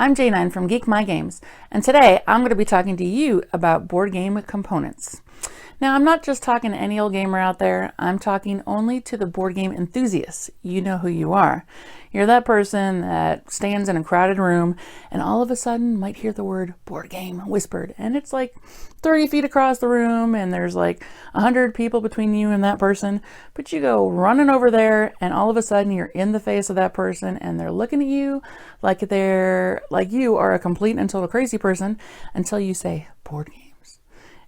I'm J9 from Geek My Games, and today I'm going to be talking to you about board game components. Now, I'm not just talking to any old gamer out there, I'm talking only to the board game enthusiasts. You know who you are. You're that person that stands in a crowded room and all of a sudden might hear the word board game whispered, and it's like 30 feet across the room and there's like 100 people between you and that person, but you go running over there and all of a sudden you're in the face of that person and they're looking at you like you are a complete and total crazy person until you say board games.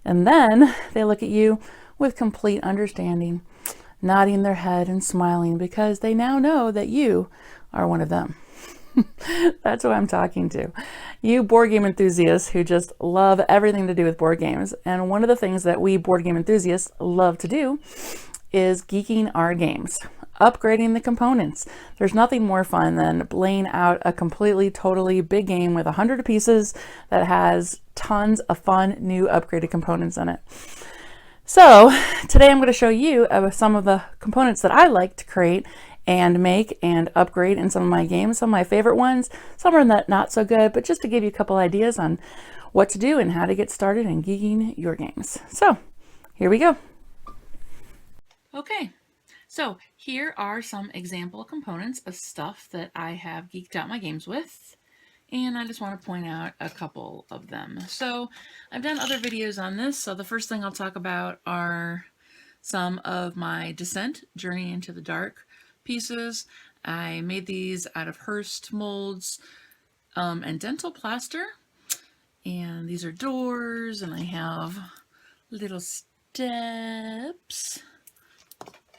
And then they look at you with complete understanding, nodding their head and smiling because they now know that you are one of them. That's what I'm talking to. You board game enthusiasts who just love everything to do with board games. And one of the things that we board game enthusiasts love to do is geeking our games, upgrading the components. There's nothing more fun than laying out a completely, totally big game with 100 pieces that has tons of fun, new upgraded components in it. So today I'm going to show you some of the components that I like to create and make and upgrade in some of my games. Some of my favorite ones, some are not so good, but just to give you a couple ideas on what to do and how to get started in geeking your games. So here we go. Okay, so here are some example components of stuff that I have geeked out my games with. And I just want to point out a couple of them. So I've done other videos on this. So the first thing I'll talk about are some of my Descent, Journey into the Dark pieces. I made these out of Hearst molds and dental plaster. And these are doors, and I have little steps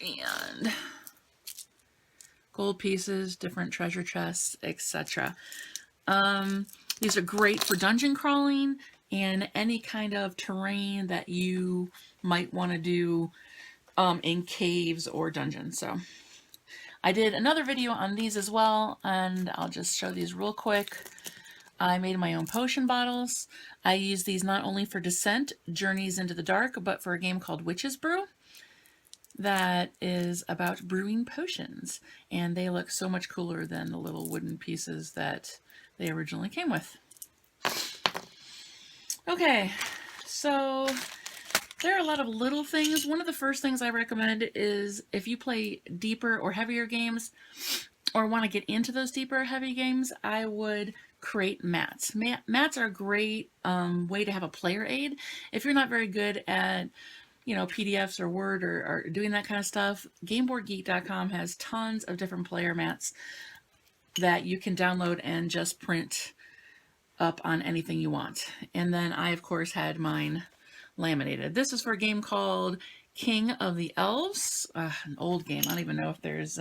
and gold pieces, different treasure chests, etc. These are great for dungeon crawling and any kind of terrain that you might want to do in caves or dungeons. So I did another video on these as well, and I'll just show these real quick. I made my own potion bottles. I use these not only for Descent, Journeys into the Dark, but for a game called Witch's Brew that is about brewing potions, and they look so much cooler than the little wooden pieces that they originally came with. Okay, so there are a lot of little things. One of the first things I recommend is if you play deeper or heavier games or want to get into those deeper heavy games, I would create mats. Mats are a great way to have a player aid. If you're not very good at PDFs or Word or doing that kind of stuff, GameBoardGeek.com has tons of different player mats that you can download and just print up on anything you want. And then I, of course, had mine laminated. This is for a game called King of the Elves, an old game. I don't even know if there's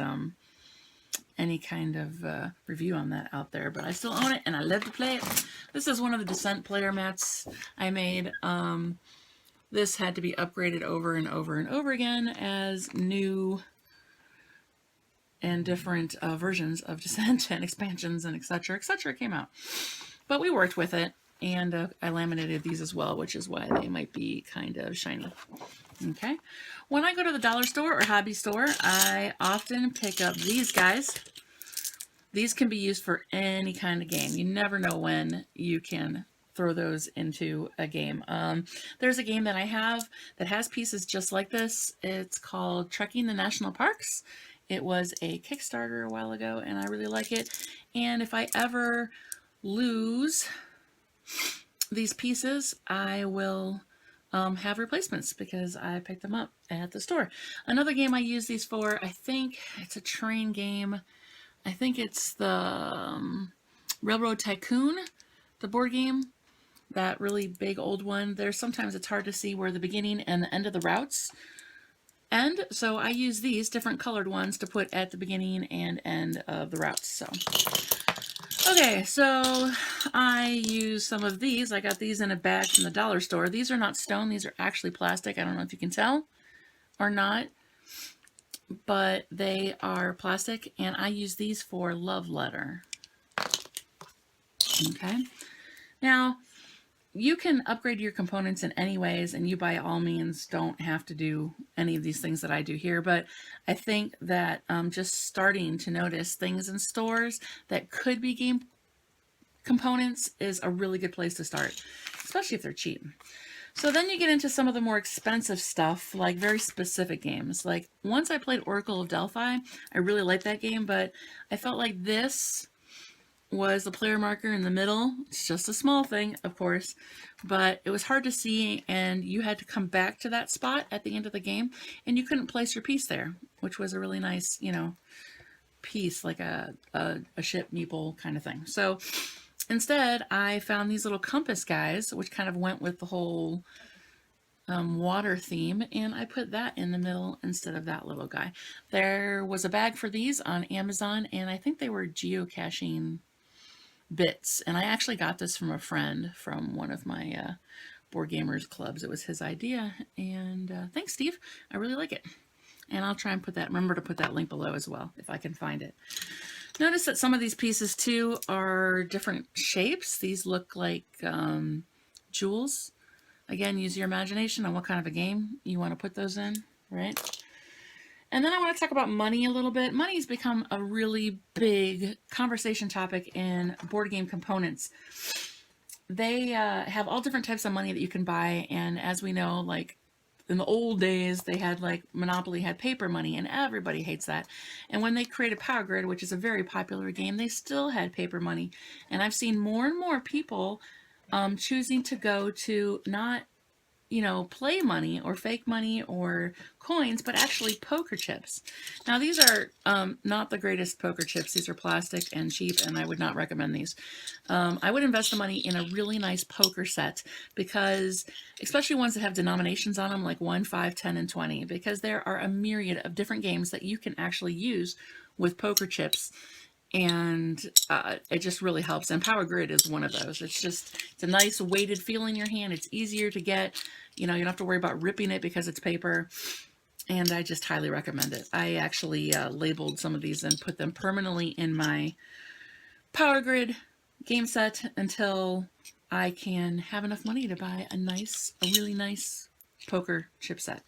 any kind of review on that out there, but I still own it and I love to play it. This is one of the Descent player mats I made. This had to be upgraded over and over and over again as new and different versions of Descent and expansions and etc. came out. But we worked with it, and I laminated these as well, which is why they might be kind of shiny. Okay. When I go to the dollar store or hobby store, I often pick up these guys. These can be used for any kind of game. You never know when you can throw those into a game. There's a game that I have that has pieces just like this. It's called Trekking the National Parks. It was a Kickstarter a while ago, and I really like it. And if I ever lose these pieces, I will have replacements because I picked them up at the store. Another game I use these for, I think it's a train game. I think it's the Railroad Tycoon, the board game. That really big old one. Sometimes it's hard to see where the beginning and the end of the routes end, so I use these different colored ones to put at the beginning and end of the routes. So okay, so I use some of these. I got these in a bag from the dollar store. These are not stone, these are actually plastic. I don't know if you can tell or not, but they are plastic, and I use these for love letter. Okay, now you can upgrade your components in any ways, and you by all means don't have to do any of these things that I do here, but I think that just starting to notice things in stores that could be game components is a really good place to start, especially if they're cheap. So then you get into some of the more expensive stuff, like very specific games. Like once I played Oracle of Delphi, I really liked that game, but I felt like this was the player marker in the middle. It's just a small thing, of course, but it was hard to see, and you had to come back to that spot at the end of the game, and you couldn't place your piece there, which was a really nice, you know, piece, like a ship meeple kind of thing. So instead, I found these little compass guys, which kind of went with the whole water theme, and I put that in the middle instead of that little guy. There was a bag for these on Amazon, and I think they were geocaching bits, and I actually got this from a friend from one of my board gamers clubs. It was his idea, and thanks, Steve. I really like it. And I'll try and remember to put that link below as well, if I can find it. Notice that some of these pieces, too, are different shapes. These look like jewels. Again, use your imagination on what kind of a game you want to put those in, right? And then I want to talk about money a little bit. Money's become a really big conversation topic in board game components. They have all different types of money that you can buy, and as we know, like, in the old days, they had like Monopoly had paper money, and everybody hates that. And when they created Power Grid, which is a very popular game, they still had paper money. And I've seen more and more people choosing to go to not, you know, play money or fake money or coins, but actually poker chips. Now, these are not the greatest poker chips. These are plastic and cheap, and I would not recommend these. I would invest the money in a really nice poker set, because especially ones that have denominations on them, like 1, 5, 10, and 20, because there are a myriad of different games that you can actually use with poker chips. And it just really helps. And Power Grid is one of those. It's a nice weighted feel in your hand. It's easier to get. You know, you don't have to worry about ripping it because it's paper. And I just highly recommend it. I actually labeled some of these and put them permanently in my Power Grid game set until I can have enough money to buy a really nice poker chip set.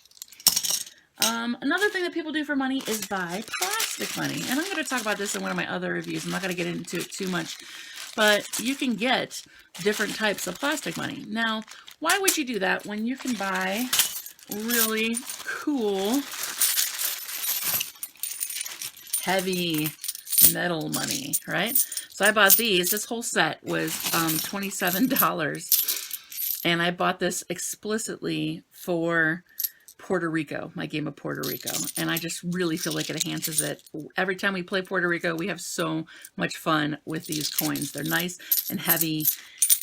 Another thing that people do for money is buy plastic money. And I'm going to talk about this in one of my other reviews. I'm not going to get into it too much. But you can get different types of plastic money. Now, why would you do that when you can buy really cool, heavy metal money, right? So I bought these. This whole set was $27. And I bought this explicitly for Puerto Rico, my game of Puerto Rico, and I just really feel like it enhances it. Every time we play Puerto Rico, we have so much fun with these coins. They're nice and heavy,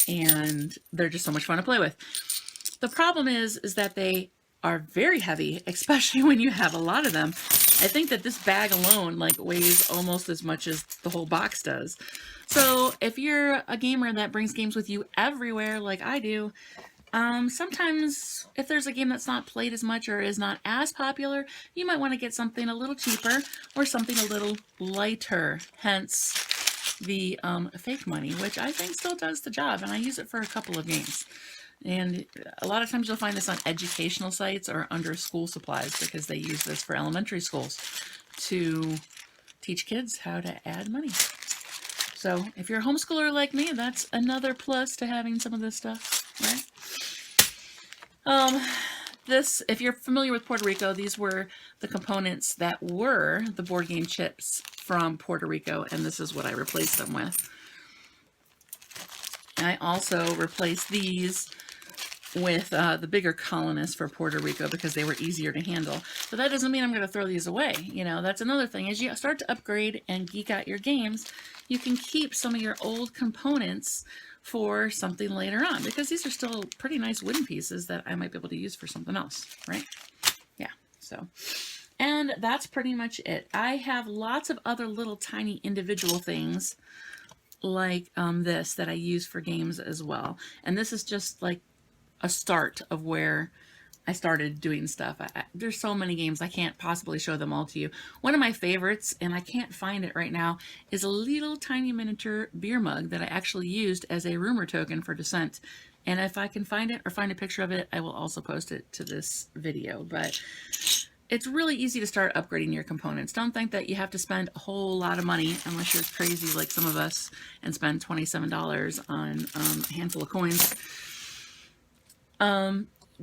and they're just so much fun to play with. The problem is that they are very heavy, especially when you have a lot of them. I think that this bag alone like weighs almost as much as the whole box does. So if you're a gamer that brings games with you everywhere like I do, sometimes if there's a game that's not played as much or is not as popular, you might want to get something a little cheaper or something a little lighter, hence the fake money, which I think still does the job, and I use it for a couple of games. And a lot of times you'll find this on educational sites or under school supplies, because they use this for elementary schools to teach kids how to add money. So if you're a homeschooler like me, that's another plus to having some of this stuff, right? If you're familiar with Puerto Rico, these were the components that were the board game chips from Puerto Rico, and this is what I replaced them with. And I also replaced these with the bigger colonists for Puerto Rico because they were easier to handle. But that doesn't mean I'm going to throw these away. You know, that's another thing. As you start to upgrade and geek out your games, you can keep some of your old components for something later on, because these are still pretty nice wooden pieces that I might be able to use for something else, right? Yeah, so. And that's pretty much it. I have lots of other little tiny individual things like this that I use for games as well. And this is just like a start of where I started doing stuff. There's so many games, I can't possibly show them all to you. One of my favorites, and I can't find it right now, is a little tiny miniature beer mug that I actually used as a rumor token for Descent. And if I can find it or find a picture of it, I will also post it to this video. But it's really easy to start upgrading your components. Don't think that you have to spend a whole lot of money unless you're crazy like some of us and spend $27 on a handful of coins.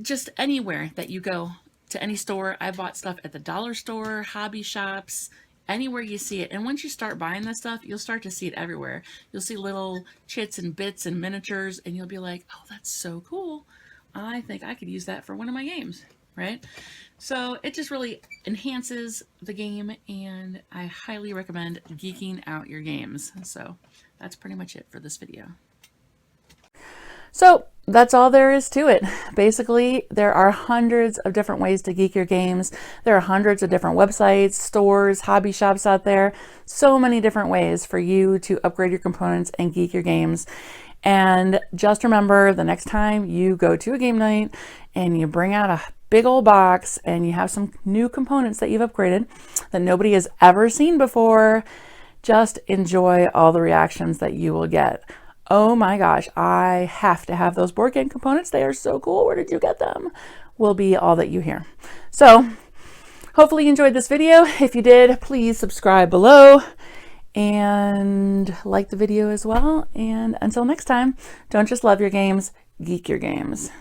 Just anywhere that you go, to any store. I bought stuff at the dollar store, hobby shops, anywhere you see it. And once you start buying this stuff, you'll start to see it everywhere. You'll see little chits and bits and miniatures, and you'll be like, oh, that's so cool. I think I could use that for one of my games, right? So it just really enhances the game, and I highly recommend geeking out your games. So that's pretty much it for this video. So that's all there is to it. Basically, there are hundreds of different ways to geek your games. There are hundreds of different websites, stores, hobby shops out there. So many different ways for you to upgrade your components and geek your games. And just remember, the next time you go to a game night and you bring out a big old box and you have some new components that you've upgraded that nobody has ever seen before, just enjoy all the reactions that you will get. Oh my gosh, I have to have those board game components. They are so cool. Where did you get them? Will be all that you hear. So hopefully you enjoyed this video. If you did, please subscribe below and like the video as well. And until next time, don't just love your games, geek your games.